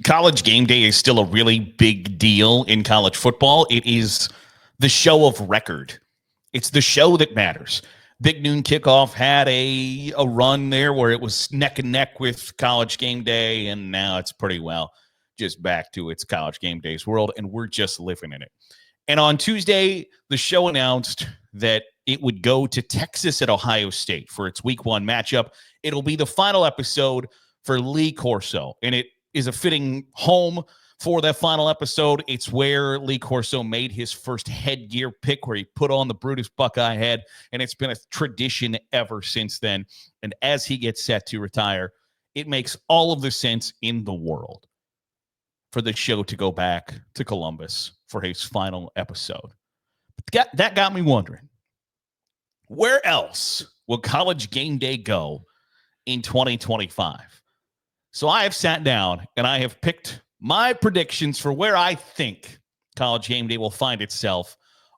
College game day is still a really big deal in college football. It is the show of record. It's the show that matters. Big Noon Kickoff had a run there where it was neck and neck with College Game Day, and now it's pretty well just back to its College Game Days world, and we're just living in it. And on Tuesday, the show announced that it would go to Texas at Ohio State for its week one matchup. It'll be the final episode for Lee Corso, and it is a fitting home for that final episode. It's where Lee Corso made his first headgear pick, where he put on the Brutus Buckeye head, and it's been a tradition ever since then. And as he gets set to retire, it makes all of the sense in the world for the show to go back to Columbus for his final episode. That got me wondering, where else will College Game Day go in 2025? So I have sat down and I have picked my predictions for where I think College Game Day will find itself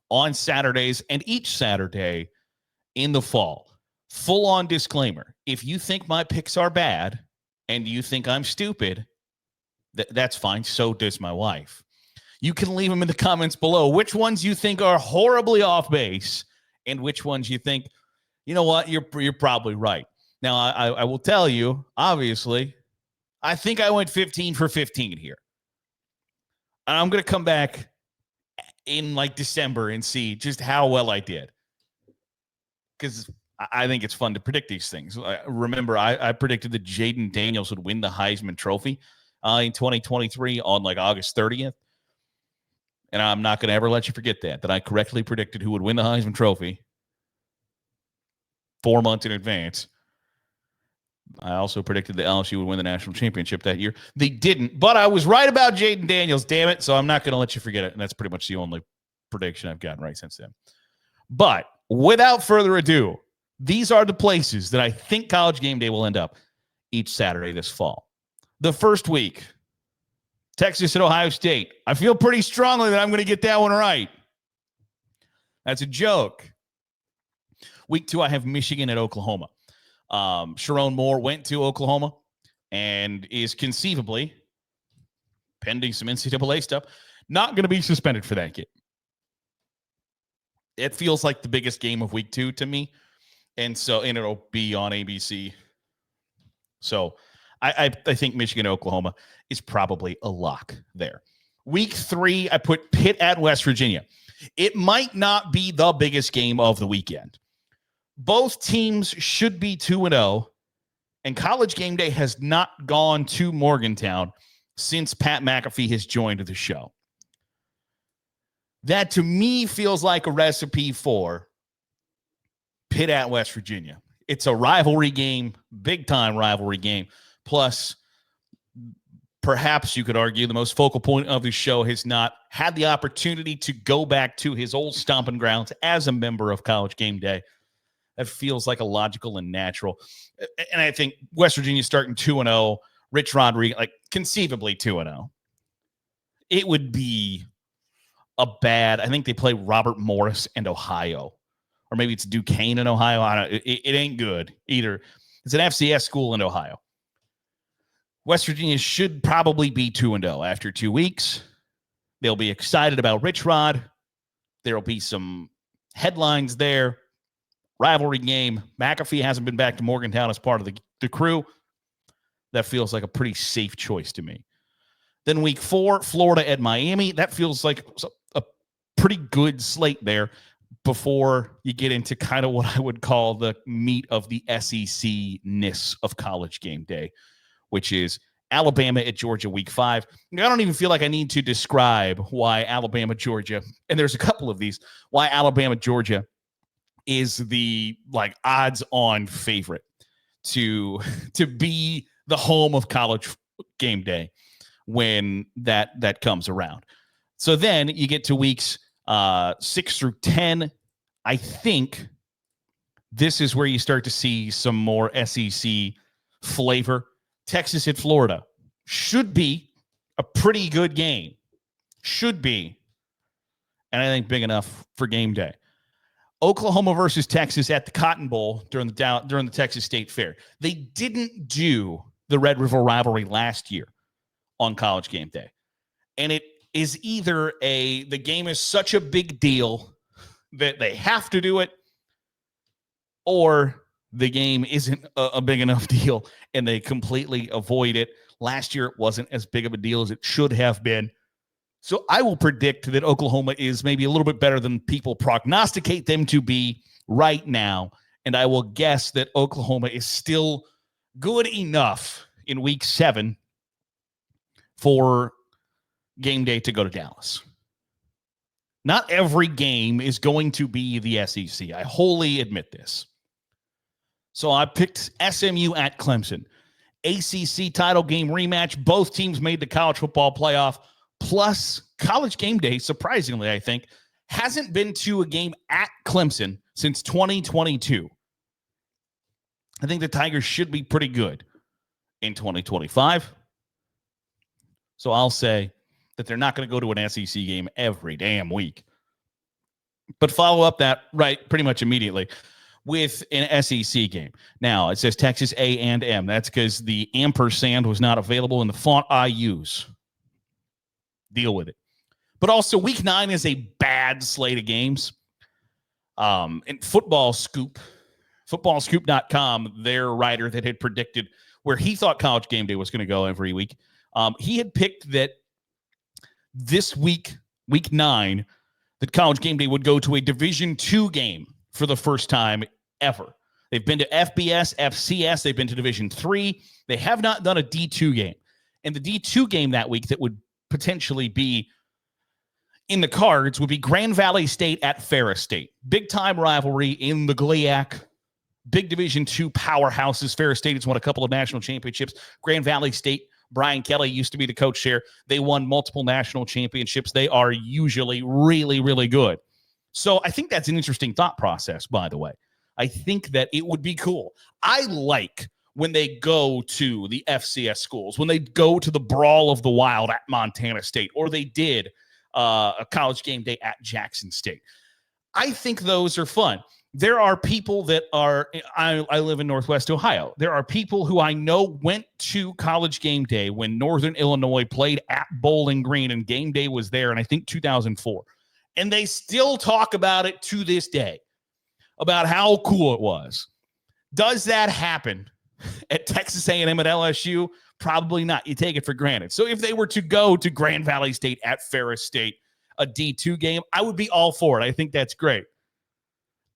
on Saturdays and each Saturday in the fall. Full-on disclaimer. If you think my picks are bad and you think I'm stupid, that's fine. So does my wife. You can leave them in the comments below which ones you think are horribly off base and which ones you think, you know what, you're probably right. Now, I will tell you, obviously, I think I went 15 for 15 here. And I'm going to come back in like December and see just how well I did. Because I think it's fun to predict these things. Remember, I predicted that Jaden Daniels would win the Heisman Trophy in 2023 on like August 30th. And I'm not going to ever let you forget that I correctly predicted who would win the Heisman Trophy 4 months in advance. I also predicted that LSU would win the national championship that year. They didn't, but I was right about Jaden Daniels, damn it. So I'm not going to let you forget it. And that's pretty much the only prediction I've gotten right since then. But without further ado, these are the places that I think College Game Day will end up each Saturday this fall. The first week, Texas at Ohio State. I feel pretty strongly that I'm going to get that one right. That's a joke. Week 2, I have Michigan at Oklahoma. Sharon Moore went to Oklahoma and is conceivably, pending some NCAA stuff, not going to be suspended for that game. It feels like the biggest game of week 2 to me. And it'll be on ABC. So I think Michigan, Oklahoma is probably a lock there. Week 3, I put Pitt at West Virginia. It might not be the biggest game of the weekend. Both teams should be 2-0, and College Game Day has not gone to Morgantown since Pat McAfee has joined the show. That, to me, feels like a recipe for Pitt at West Virginia. It's a rivalry game, big-time rivalry game. Plus, perhaps you could argue the most focal point of the show has not had the opportunity to go back to his old stomping grounds as a member of College Game Day. That feels like a logical and natural. And I think West Virginia starting 2-0, Rich Rodriguez, like conceivably 2-0. It would be I think they play Robert Morris and Ohio. Or maybe it's Duquesne in Ohio. I don't know. It ain't good either. It's an FCS school in Ohio. West Virginia should probably be 2-0 after 2 weeks. They'll be excited about Rich Rod. There will be some headlines there. Rivalry game. McAfee hasn't been back to Morgantown as part of the crew. That feels like a pretty safe choice to me. Then week 4, Florida at Miami. That feels like a pretty good slate there before you get into kind of what I would call the meat of the SEC-ness of College Game Day, which is Alabama at Georgia week 5. I don't even feel like I need to describe why Alabama, Georgia, and there's a couple of these, why Alabama, Georgia is the like odds-on favorite to be the home of College Game Day when that comes around. So then you get to weeks 6 through 10. I think this is where you start to see some more SEC flavor. Texas at Florida should be a pretty good game. Should be. And I think big enough for game day. Oklahoma versus Texas at the Cotton Bowl during the Texas State Fair. They didn't do the Red River rivalry last year on College Game Day. And it is either the game is such a big deal that they have to do it, or the game isn't a big enough deal and they completely avoid it. Last year, it wasn't as big of a deal as it should have been. So I will predict that Oklahoma is maybe a little bit better than people prognosticate them to be right now. And I will guess that Oklahoma is still good enough in week 7 for game day to go to Dallas. Not every game is going to be the SEC. I wholly admit this. So I picked SMU at Clemson. ACC title game rematch. Both teams made the college football playoff. Plus, College Game Day, surprisingly, I think, hasn't been to a game at Clemson since 2022. I think the Tigers should be pretty good in 2025. So I'll say that they're not going to go to an SEC game every damn week. But follow up that right pretty much immediately with an SEC game. Now, it says Texas A&M. That's because the ampersand was not available in the font I use. Deal with it. But also, week 9 is a bad slate of games. And footballscoop.com, their writer that had predicted where he thought College Game Day was going to go every week, he had picked that this week, week 9, that College Game Day would go to a Division II game for the first time ever. They've been to FBS, FCS. They've been to Division III. They have not done a D2 game. And the D2 game that week that would potentially be in the cards would be Grand Valley State at Ferris State. Big-time rivalry in the GLIAC. Big Division II powerhouses. Ferris State has won a couple of national championships. Grand Valley State, Brian Kelly used to be the coach there. They won multiple national championships. They are usually really, really good. So I think that's an interesting thought process, by the way. I think that it would be cool. I like when they go to the FCS schools, when they go to the Brawl of the Wild at Montana State, or they did a College Game Day at Jackson State. I think those are fun. There are people that are, I live in Northwest Ohio. There are people who I know went to College Game Day when Northern Illinois played at Bowling Green, and Game Day was there in, I think, 2004. And they still talk about it to this day, about how cool it was. Does that happen at Texas A&M at LSU? Probably not. You take it for granted. So if they were to go to Grand Valley State at Ferris State, a D2 game, I would be all for it. I think that's great.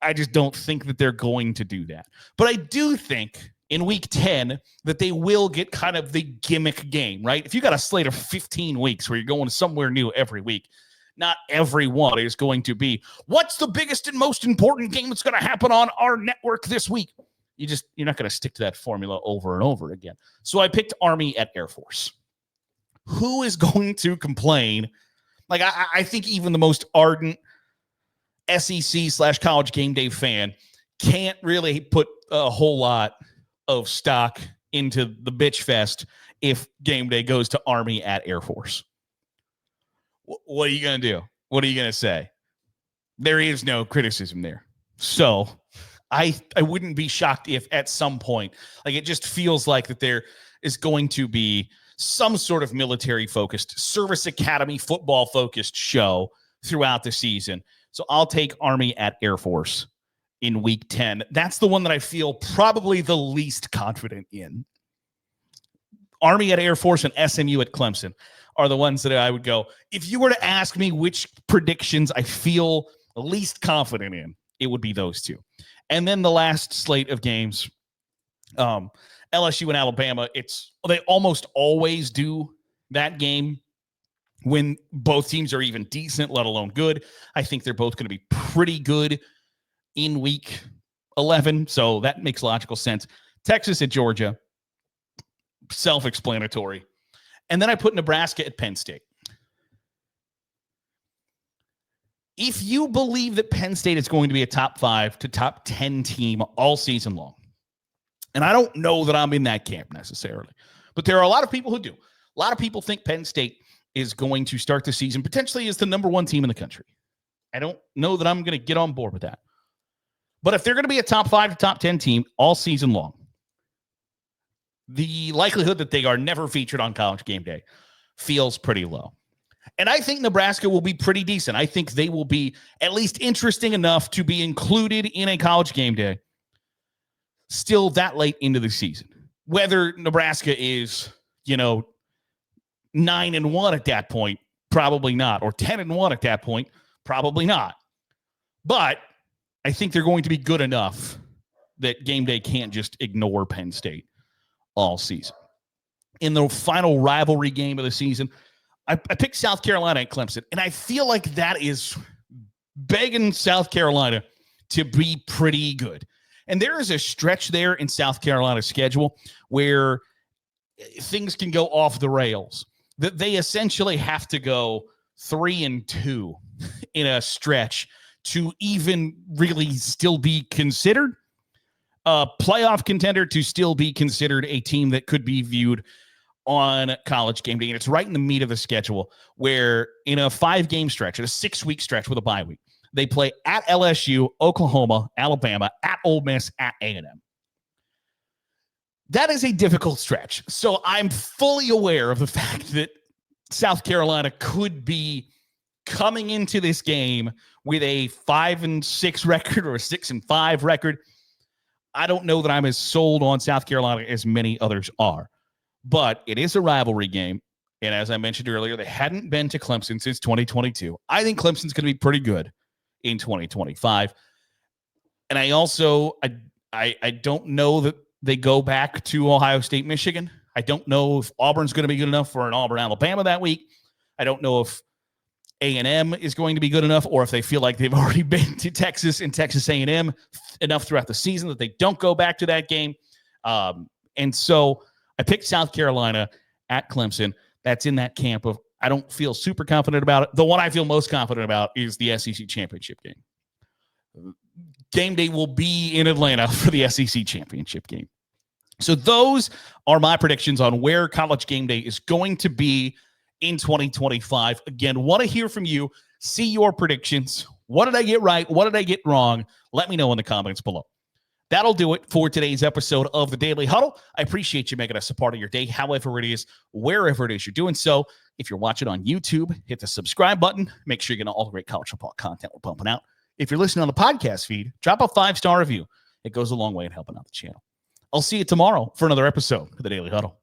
I just don't think that they're going to do that. But I do think in week 10 that they will get kind of the gimmick game, right? If you got a slate of 15 weeks where you're going somewhere new every week, not every one is going to be, what's the biggest and most important game that's going to happen on our network this week? You're not going to stick to that formula over and over again. So I picked Army at Air Force. Who is going to complain? Like, I think even the most ardent SEC/College Game Day fan can't really put a whole lot of stock into the bitch fest if Game Day goes to Army at Air Force. What are you going to do? What are you going to say? There is no criticism there. So I wouldn't be shocked if at some point, like, it just feels like that there is going to be some sort of military-focused, service academy, football-focused show throughout the season. So I'll take Army at Air Force in week 10. That's the one that I feel probably the least confident in. Army at Air Force and SMU at Clemson are the ones that I would go. If you were to ask me which predictions I feel least confident in, it would be those two. And then the last slate of games, LSU and Alabama, they almost always do that game when both teams are even decent, let alone good. I think they're both going to be pretty good in week 11, so that makes logical sense. Texas at Georgia, self-explanatory. And then I put Nebraska at Penn State. If you believe that Penn State is going to be a top 5 to top 10 team all season long, and I don't know that I'm in that camp necessarily, but there are a lot of people who do. A lot of people think Penn State is going to start the season potentially as the number 1 team in the country. I don't know that I'm going to get on board with that. But if they're going to be a top 5 to top 10 team all season long, the likelihood that they are never featured on College Game Day feels pretty low. And I think Nebraska will be pretty decent. I think they will be at least interesting enough to be included in a college game day still that late into the season. Whether Nebraska is, 9-1 at that point, probably not. Or 10-1 at that point, probably not. But I think they're going to be good enough that game day can't just ignore Penn State all season. In the final rivalry game of the season, I picked South Carolina and Clemson, and I feel like that is begging South Carolina to be pretty good. And there is a stretch there in South Carolina's schedule where things can go off the rails. That they essentially have to go 3-2 in a stretch to even really still be considered a playoff contender, to still be considered a team that could be viewed on college game day. And it's right in the meat of the schedule where in a 5-game stretch, in a 6-week stretch with a bye week, they play at LSU, Oklahoma, Alabama, at Ole Miss, at A&M. That is a difficult stretch. So I'm fully aware of the fact that South Carolina could be coming into this game with a 5-6 record or a 6-5 record. I don't know that I'm as sold on South Carolina as many others are, but it is a rivalry game. And as I mentioned earlier, they hadn't been to Clemson since 2022. I think Clemson's going to be pretty good in 2025. And I also, I don't know that they go back to Ohio State, Michigan. I don't know if Auburn's going to be good enough for an Auburn, Alabama that week. I don't know if A&M is going to be good enough, or if they feel like they've already been to Texas and Texas A&M enough throughout the season that they don't go back to that game. And so I picked South Carolina at Clemson. That's in that camp of I don't feel super confident about it. The one I feel most confident about is the SEC championship game. Game day will be in Atlanta for the SEC championship game. So those are my predictions on where college game day is going to be in 2025. Again, want to hear from you. See your predictions. What did I get right? What did I get wrong? Let me know in the comments below. That'll do it for today's episode of the Daily Huddle. I appreciate you making us a part of your day, however it is, wherever it is you're doing so. If you're watching on YouTube, hit the subscribe button. Make sure you're getting all the great college football content we're pumping out. If you're listening on the podcast feed, drop a 5-star review. It goes a long way in helping out the channel. I'll see you tomorrow for another episode of the Daily Huddle.